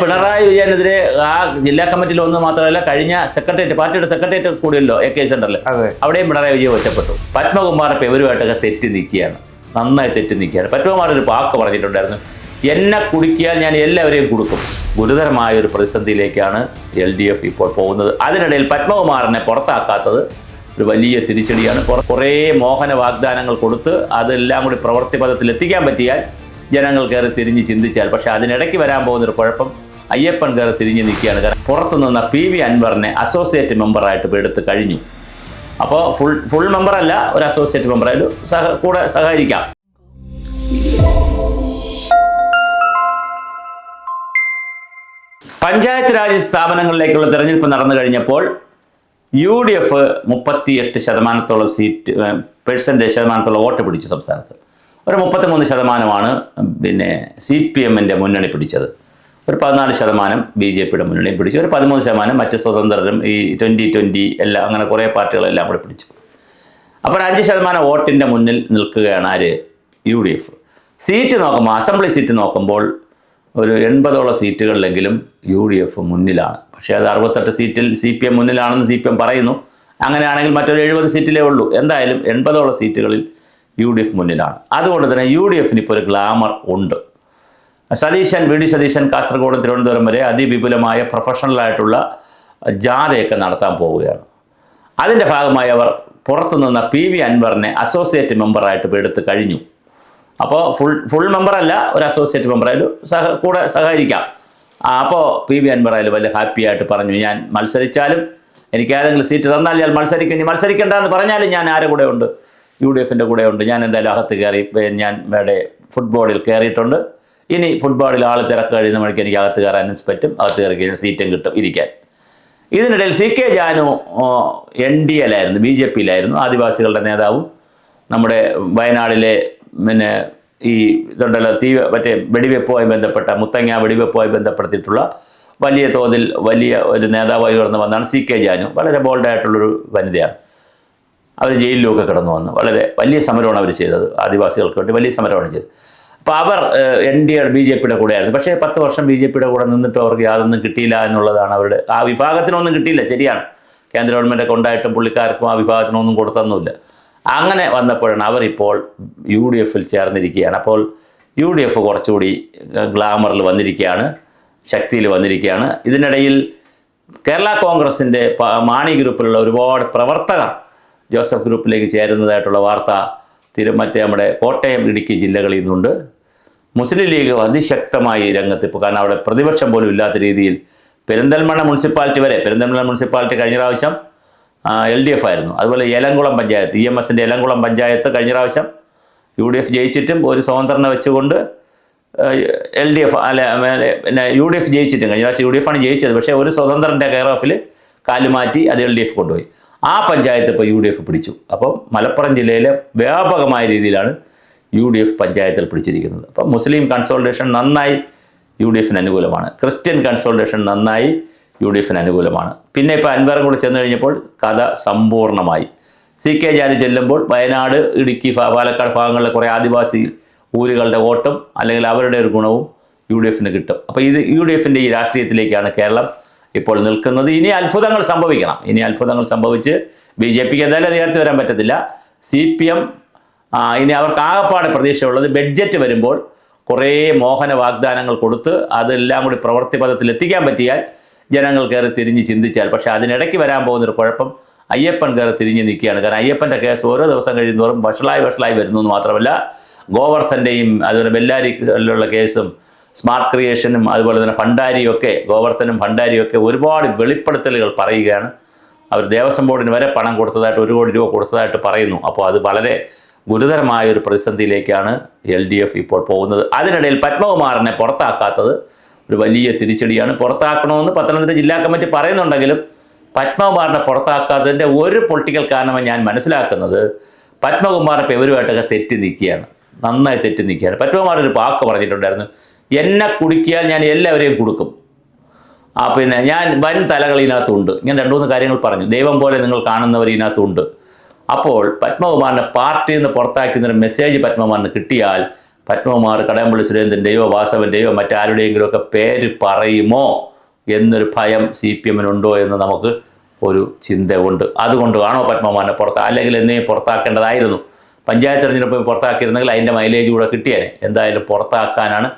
പിണറായി വിജയനെതിരെ ആ ജില്ലാ കമ്മിറ്റിയിൽ ഒന്ന് മാത്രമല്ല, കഴിഞ്ഞ സെക്രട്ടേറിയറ്റ്, പാർട്ടിയുടെ സെക്രട്ടേറിയറ്റ് കൂടിയല്ലോ AK സെന്ററിൽ, അവിടെയും പിണറായി വിജയൻ ഒറ്റപ്പെട്ടു. പത്മകുമാർ ഇപ്പം ഇവരുമായിട്ടൊക്കെ തെറ്റി നിൽക്കുകയാണ്, നന്നായി തെറ്റി നിൽക്കുകയാണ്. പത്മകുമാർ ഒരു വാക്ക് പറഞ്ഞിട്ടുണ്ടായിരുന്നു, എന്നെ കുടുക്കിയാൽ ഞാൻ എല്ലാവരെയും കൊടുക്കും. ഗുരുതരമായ ഒരു പ്രതിസന്ധിയിലേക്കാണ് LDF ഇപ്പോൾ പോകുന്നത്. അതിനിടയിൽ പത്മകുമാറിനെ പുറത്താക്കാത്തത് ഒരു വലിയ തിരിച്ചടിയാണ്. കുറേ മോഹന വാഗ്ദാനങ്ങൾ കൊടുത്ത് അതെല്ലാം കൂടി പ്രവൃത്തി പദത്തിൽ എത്തിക്കാൻ പറ്റിയാൽ ജനങ്ങൾ കയറി തിരിഞ്ഞ് ചിന്തിച്ചാൽ, പക്ഷേ അതിനിടയ്ക്ക് വരാൻ പോകുന്നൊരു കുഴപ്പം അയ്യപ്പൻ കയറി തിരിഞ്ഞ് നിൽക്കുകയാണ്. കാരണം പുറത്തുനിന്ന PV അൻവറിനെ അസോസിയേറ്റ് മെമ്പറായിട്ട് എടുത്ത് കഴിഞ്ഞു. അപ്പോൾ ഫുൾ മെമ്പറല്ല, ഒരു അസോസിയേറ്റ് മെമ്പറായാലും കൂടെ സഹകരിക്കാം. പഞ്ചായത്ത് രാജ് സ്ഥാപനങ്ങളിലേക്കുള്ള തെരഞ്ഞെടുപ്പ് നടന്നു കഴിഞ്ഞപ്പോൾ UDF 38% ശതമാനത്തോളം വോട്ട് പിടിച്ചു. സംസ്ഥാനത്ത് ഒരു 33% പിന്നെ CPM-ൻ്റെ മുന്നണി പിടിച്ചത്. ഒരു 14% BJP-യുടെ മുന്നണിയും പിടിച്ചു. ഒരു 13% മറ്റ് സ്വതന്ത്രരും ഈ 2020 എല്ലാം അങ്ങനെ കുറേ പാർട്ടികളെല്ലാം കൂടെ പിടിച്ചു. അപ്പോൾ 5% വോട്ടിൻ്റെ മുന്നിൽ നിൽക്കുകയാണ് ആര്? UDF. സീറ്റ് നോക്കുമ്പോൾ, അസംബ്ലി സീറ്റ് നോക്കുമ്പോൾ ഒരു 80ഓളം സീറ്റുകളിലെങ്കിലും UDF മുന്നിലാണ്. പക്ഷേ അത് 68 സീറ്റിൽ CPM മുന്നിലാണെന്ന് CPM പറയുന്നു. അങ്ങനെയാണെങ്കിൽ മറ്റൊരു 70 സീറ്റിലേ ഉള്ളൂ. എന്തായാലും 80ഓളം സീറ്റുകളിൽ UDF മുന്നിലാണ്. അതുകൊണ്ട് തന്നെ UDF-ന് ഇപ്പോൾ ഒരു ഗ്ലാമർ ഉണ്ട്. VD സതീശൻ കാസർഗോഡ് തിരുവനന്തപുരം വരെ അതിവിപുലമായ പ്രൊഫഷണലായിട്ടുള്ള ജാഥയൊക്കെ നടത്താൻ പോവുകയാണ്. അതിൻ്റെ ഭാഗമായി അവർ പുറത്തുനിന്ന PV അൻവറിനെ അസോസിയേറ്റ് മെമ്പറായിട്ട് എടുത്ത് കഴിഞ്ഞു. അപ്പോൾ ഫുൾ മെമ്പറല്ല, ഒരു അസോസിയേറ്റ് മെമ്പറായാലും കൂടെ സഹകരിക്കാം. അപ്പോൾ PV അൻവറായാലും വലിയ ഹാപ്പിയായിട്ട് പറഞ്ഞു, ഞാൻ മത്സരിച്ചാലും എനിക്ക് ആരെങ്കിലും സീറ്റ് തന്നാൽ ഞാൻ മത്സരിക്കും, ഇനി മത്സരിക്കേണ്ടെന്ന് പറഞ്ഞാലും ഞാൻ ആരുടെ കൂടെ ഉണ്ട്? UDF-ൻ്റെ കൂടെ ഉണ്ട്. ഞാൻ എന്തായാലും അകത്ത് കയറി, ഞാൻ ഇവിടെ ഫുട്ബോളിൽ കയറിയിട്ടുണ്ട്. ഇനി ഫുട്ബോളിൽ ആൾ തിരക്ക് കഴിയുന്ന മണിക്ക് എനിക്ക് അകത്ത് കയറാനും പറ്റും, അകത്ത് കയറി കഴിഞ്ഞാൽ സീറ്റും കിട്ടും ഇരിക്കാൻ. ഇതിനിടയിൽ CK ജാനു NDA-ലായിരുന്നു, BJP-യിലായിരുന്നു, ആദിവാസികളുടെ നേതാവും. നമ്മുടെ വയനാടിലെ പിന്നെ ഈ ഇതുണ്ടല്ലോ മറ്റേ വെടിവെപ്പുമായി ബന്ധപ്പെട്ട മുത്തങ്ങ വെടിവെപ്പുമായി ബന്ധപ്പെടുത്തിയിട്ടുള്ള വലിയ തോതിൽ വലിയ ഒരു നേതാവായി ഉയർന്നു വന്നാണ് CK ജാനു. വളരെ ബോൾഡായിട്ടുള്ളൊരു വനിതയാണ്. അവർ ജയിലിലുമൊക്കെ കിടന്നു വന്നു. വളരെ വലിയ സമരമാണ് അവർ ചെയ്തത്, ആദിവാസികൾക്ക് വേണ്ടി വലിയ സമരമാണ് ചെയ്തത്. അപ്പോൾ അവർ NDA BJP-യുടെ കൂടെയായിരുന്നു. പക്ഷേ 10 വർഷം BJP-യുടെ കൂടെ നിന്നിട്ട് അവർക്ക് യാതൊന്നും കിട്ടിയില്ല എന്നുള്ളതാണ് അവരുടെ. ആ വിഭാഗത്തിനൊന്നും കിട്ടിയില്ല, ശരിയാണ്. കേന്ദ്ര ഗവൺമെൻറ്റൊക്കെ ഉണ്ടായിട്ടും പുള്ളിക്കാർക്കും ആ വിഭാഗത്തിനൊന്നും കൊടുത്തൊന്നുമില്ല. അങ്ങനെ വന്നപ്പോഴാണ് അവരിപ്പോൾ UDF-ൽ ചേർന്നിരിക്കുകയാണ്. അപ്പോൾ UDF കുറച്ചുകൂടി ഗ്ലാമറിൽ വന്നിരിക്കുകയാണ്, ശക്തിയിൽ വന്നിരിക്കുകയാണ്. ഇതിനിടയിൽ കേരള കോൺഗ്രസിൻ്റെ മാണി ഗ്രൂപ്പിലുള്ള ഒരുപാട് പ്രവർത്തകർ ജോസഫ് ഗ്രൂപ്പിലേക്ക് ചേരുന്നതായിട്ടുള്ള വാർത്ത മറ്റേ നമ്മുടെ കോട്ടയം, ഇടുക്കി ജില്ലകളിൽ നിന്നുണ്ട്. മുസ്ലിം ലീഗ് അതിശക്തമായി രംഗത്ത് ഇപ്പോൾ, കാരണം അവിടെ പ്രതിപക്ഷം പോലും ഇല്ലാത്ത രീതിയിൽ പെരിന്തൽമണ്ണ മുനിസിപ്പാലിറ്റി കഴിഞ്ഞ പ്രാവശ്യം LDF ആയിരുന്നു. അതുപോലെ ഏലംകുളം പഞ്ചായത്ത്, EMS-ൻ്റെ ഏലംകുളം പഞ്ചായത്ത് കഴിഞ്ഞ പ്രാവശ്യം UDF ജയിച്ചിട്ടും ഒരു സ്വതന്ത്രനെ വെച്ചുകൊണ്ട് LDF പിന്നെ UDF ജയിച്ചിട്ടും കഴിഞ്ഞ പ്രാവശ്യം UDF-ആണ് ജയിച്ചത്. പക്ഷേ ഒരു സ്വതന്ത്രൻ്റെ കെയർ ഓഫിൽ കാലുമാറ്റി അത് LDF കൊണ്ടുപോയി. ആ പഞ്ചായത്ത് ഇപ്പോൾ UDF പിടിച്ചു. അപ്പം മലപ്പുറം ജില്ലയിലെ വ്യാപകമായ രീതിയിലാണ് UDF പഞ്ചായത്തിൽ പിടിച്ചിരിക്കുന്നത്. അപ്പം മുസ്ലിം കൺസോളിഡേഷൻ നന്നായി UDF-ന് അനുകൂലമാണ്, ക്രിസ്ത്യൻ കൺസോളിഡേഷൻ നന്നായി UDF-ന് അനുകൂലമാണ്. പിന്നെ ഇപ്പോൾ അൻവറും കൂടെ ചെന്ന് കഴിഞ്ഞപ്പോൾ കഥ സമ്പൂർണ്ണമായി. CK ജാനു ചെല്ലുമ്പോൾ വയനാട്, ഇടുക്കി, പാലക്കാട് ഭാഗങ്ങളിലെ കുറേ ആദിവാസി ഊരുകളുടെ വോട്ടും അല്ലെങ്കിൽ അവരുടെ ഒരു ഗുണവും UDF-ന് കിട്ടും. അപ്പോൾ ഇത് UDF-ൻ്റെ ഈ രാഷ്ട്രീയത്തിലേക്കാണ് കേരളം ഇപ്പോൾ നിൽക്കുന്നത്. ഇനി അത്ഭുതങ്ങൾ സംഭവിക്കണം. ഇനി അത്ഭുതങ്ങൾ സംഭവിച്ച് BJP-ക്ക് എന്തായാലും നേരത്തെ വരാൻ പറ്റത്തില്ല. CPM ഇനി അവർക്ക് ആകപ്പാടെ പ്രതീക്ഷയുള്ളത് ബഡ്ജറ്റ് വരുമ്പോൾ കുറേ മോഹന വാഗ്ദാനങ്ങൾ കൊടുത്ത് അതെല്ലാം കൂടി പ്രവൃത്തി പദത്തിൽ എത്തിക്കാൻ പറ്റിയാൽ ജനങ്ങൾ കയറി തിരിഞ്ഞ് ചിന്തിച്ചാൽ, പക്ഷേ അതിനിടയ്ക്ക് വരാൻ പോകുന്നൊരു കുഴപ്പം അയ്യപ്പൻ കയറി തിരിഞ്ഞ് നിൽക്കുകയാണ്. കാരണം അയ്യപ്പൻ്റെ കേസ് ഓരോ ദിവസം കഴിയുന്നതോറും വഷളായി വരുന്നു എന്ന് മാത്രമല്ല, ഗോവർദ്ധൻ്റെയും അതുപോലെ ബെല്ലാരിയിലുള്ള കേസും സ്മാർട്ട് ക്രിയേഷനും അതുപോലെ തന്നെ ഗോവർദ്ധനും ഭണ്ഡാരിയും ഒക്കെ ഒരുപാട് വെളിപ്പെടുത്തലുകൾ പറയുകയാണ്. അവർ ദേവസ്വം ബോർഡിന് വരെ പണം കൊടുത്തതായിട്ട് 1 കോടി രൂപ കൊടുത്തതായിട്ട് പറയുന്നു. അപ്പോൾ അത് വളരെ ഗുരുതരമായൊരു പ്രതിസന്ധിയിലേക്കാണ് LDF ഇപ്പോൾ പോകുന്നത്. അതിനിടയിൽ പത്മകുമാറിനെ പുറത്താക്കാത്തത് ഒരു വലിയ തിരിച്ചടിയാണ്. പുറത്താക്കണമെന്ന് പത്തനംതിട്ട ജില്ലാ കമ്മിറ്റി പറയുന്നുണ്ടെങ്കിലും പത്മകുമാറിനെ പുറത്താക്കാത്തതിൻ്റെ ഒരു പൊളിറ്റിക്കൽ കാരണമായി ഞാൻ മനസ്സിലാക്കുന്നത്, പത്മകുമാർ ഇപ്പോൾ ഇവരുമായിട്ടൊക്കെ തെറ്റി നിൽക്കുകയാണ്, നന്നായി തെറ്റി നിൽക്കുകയാണ്. പത്മകുമാർ ഒരു വാക്ക് പറഞ്ഞിട്ടുണ്ടായിരുന്നു, എന്നെ കുടുക്കിയാൽ ഞാൻ എല്ലാവരെയും കൊടുക്കും. പിന്നെ ഞാൻ വൻ തലകൾ ഇതിനകത്തുണ്ട്. ഞാൻ 2-3 കാര്യങ്ങൾ പറഞ്ഞു. ദൈവം പോലെ നിങ്ങൾ കാണുന്നവർ ഇതിനകത്തുണ്ട്. അപ്പോൾ പത്മകുമാറിനെ പാർട്ടിയിൽ നിന്ന് പുറത്താക്കുന്നൊരു മെസ്സേജ് പത്മകുമാറിന് കിട്ടിയാൽ പത്മകുമാർ കടകംപള്ളി സുരേന്ദ്രൻ്റെയോ വാസവൻ്റെയോ മറ്റാരുടെയെങ്കിലും ഒക്കെ പേര് പറയുമോ എന്നൊരു ഭയം CPM ഉണ്ടോ എന്ന് നമുക്ക് ഒരു ചിന്ത ഉണ്ട്. അതുകൊണ്ട് കാണോ പത്മകുമാറിനെ അല്ലെങ്കിൽ എന്നേ പുറത്താക്കേണ്ടതായിരുന്നു. പഞ്ചായത്ത് തെരഞ്ഞെടുപ്പ് പുറത്താക്കിയിരുന്നെങ്കിൽ അതിൻ്റെ മൈലേജ് കൂടെ കിട്ടിയേനെ. എന്തായാലും പുറത്താക്കാനാണ്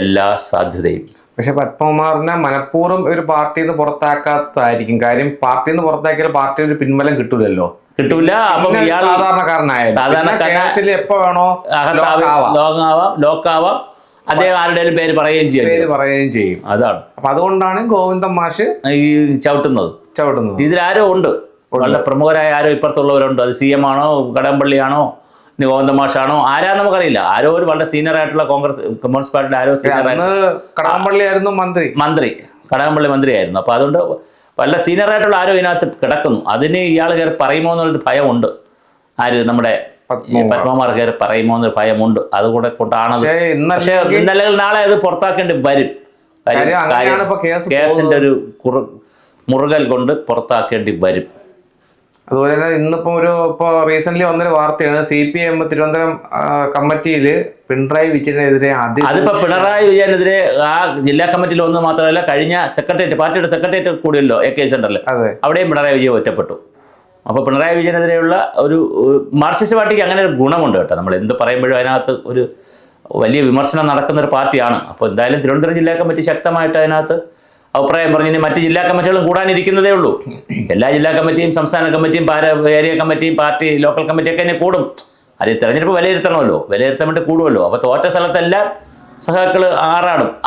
എല്ലാ സാധ്യതയും. പക്ഷെ പത്മകുമാറിനെ മനഃപൂർവ്വം ഒരു പാർട്ടിയിൽ നിന്ന് പുറത്താക്കാത്തതായിരിക്കും. കാര്യം പാർട്ടിയിൽ നിന്ന് പുറത്താക്കിയാൽ പാർട്ടി ഒരു പിൻബലം കിട്ടൂലല്ലോ. കിട്ടൂല. അപ്പം ഇയാൾ സാധാരണക്കാരനായാലും എപ്പോ വേണോ ലോക്കാവാം, അദ്ദേഹം ആരുടെയും പേര് പറയുകയും ചെയ്യും. അതാണ്. അപ്പൊ അതുകൊണ്ടാണ് ഗോവിന്ദൻ മാഷ് ഈ ചവിട്ടുന്നത്. ഇതിലാരോ ഉണ്ട്, വളരെ പ്രമുഖരായ ആരോ ഇപ്പുറത്തുള്ളവരുണ്ട്. അത് CM ആണോ, കടകംപള്ളിയാണോ, ഗോവിന്ദൻ മാഷാണോ, ആരാ നമുക്കറിയില്ല. ആരോ ഒരു വളരെ സീനിയർ ആയിട്ടുള്ള കമ്മ്യൂണിസ്റ്റ് പാർട്ടിയുടെ ആരോ സീനിയർ കടകംപള്ളിയായിരുന്നു കടകംപള്ളി മന്ത്രിയായിരുന്നു. അപ്പോൾ അതുകൊണ്ട് വല്ല സീനിയർ ആയിട്ടുള്ള ആരോ ഇതിനകത്ത് കിടക്കുന്നു. അതിന് ഇയാൾ കയറി പറയുമോ എന്നുള്ളൊരു ഭയമുണ്ട്. ആര് നമ്മുടെ പത്മകുമാർ കയറി പറയുമോ എന്നൊരു ഭയമുണ്ട്. അതുകൂടെ കൊണ്ടാണ്. പക്ഷേ ഇന്നലെ നാളെ അത് പുറത്താക്കേണ്ടി വരും. കേസിന്റെ ഒരു മുറുകൽ കൊണ്ട് പുറത്താക്കേണ്ടി വരും. അതുപോലെ തന്നെ ഇപ്പൊ റീസെന്റ് വന്നൊരു വാർത്തയാണ് CPM തിരുവനന്തപുരം കമ്മിറ്റിയിൽ പിണറായി വിജയനെതിരെ അതിപ്പോ പിണറായി വിജയനെതിരെ ആ ജില്ലാ കമ്മിറ്റിയിൽ ഒന്ന് മാത്രമല്ല, കഴിഞ്ഞ പാർട്ടിയുടെ സെക്രട്ടേറിയറ്റ് കൂടിയല്ലോ AK സെന്ററിൽ, അവിടെയും പിണറായി വിജയൻ ഒറ്റപ്പെട്ടു. അപ്പോൾ പിണറായി വിജയനെതിരെയുള്ള ഒരു മാർക്സിസ്റ്റ് പാർട്ടിക്ക് അങ്ങനെ ഒരു ഗുണമുണ്ട് കേട്ടോ. നമ്മൾ എന്ത് പറയുമ്പോഴും അതിനകത്ത് ഒരു വലിയ വിമർശനം നടക്കുന്ന ഒരു പാർട്ടിയാണ്. അപ്പോൾ എന്തായാലും തിരുവനന്തപുരം ജില്ലാ കമ്മിറ്റി ശക്തമായിട്ട് അതിനകത്ത് അഭിപ്രായം പറഞ്ഞു. മറ്റ് ജില്ലാ കമ്മിറ്റികളും കൂടാനിരിക്കുന്നതേ ഉള്ളൂ. എല്ലാ ജില്ലാ കമ്മിറ്റിയും സംസ്ഥാന കമ്മിറ്റിയും ഏരിയ കമ്മിറ്റിയും പാർട്ടി ലോക്കൽ കമ്മിറ്റിയൊക്കെ തന്നെ കൂടും. അത് തെരഞ്ഞെടുപ്പ് വിലയിരുത്തണമല്ലോ, വിലയിരുത്താൻ വേണ്ടി കൂടുമല്ലോ. അപ്പോൾ തോറ്റ സ്ഥലത്തെല്ലാം സഹാക്കൾ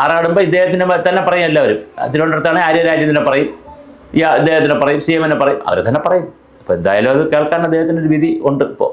ആറാടുമ്പോൾ ഇദ്ദേഹത്തിന് തന്നെ പറയും എല്ലാവരും. തിരുവനന്തപുരത്താണ് ആര്യരാജേന്ദ്രനെ പറയും, ഇദ്ദേഹത്തിനെ പറയും, CM പറയും, അവർ തന്നെ പറയും. അപ്പോൾ എന്തായാലും അത് കേൾക്കാൻ അദ്ദേഹത്തിനൊരു വിധി ഉണ്ട് ഇപ്പോൾ.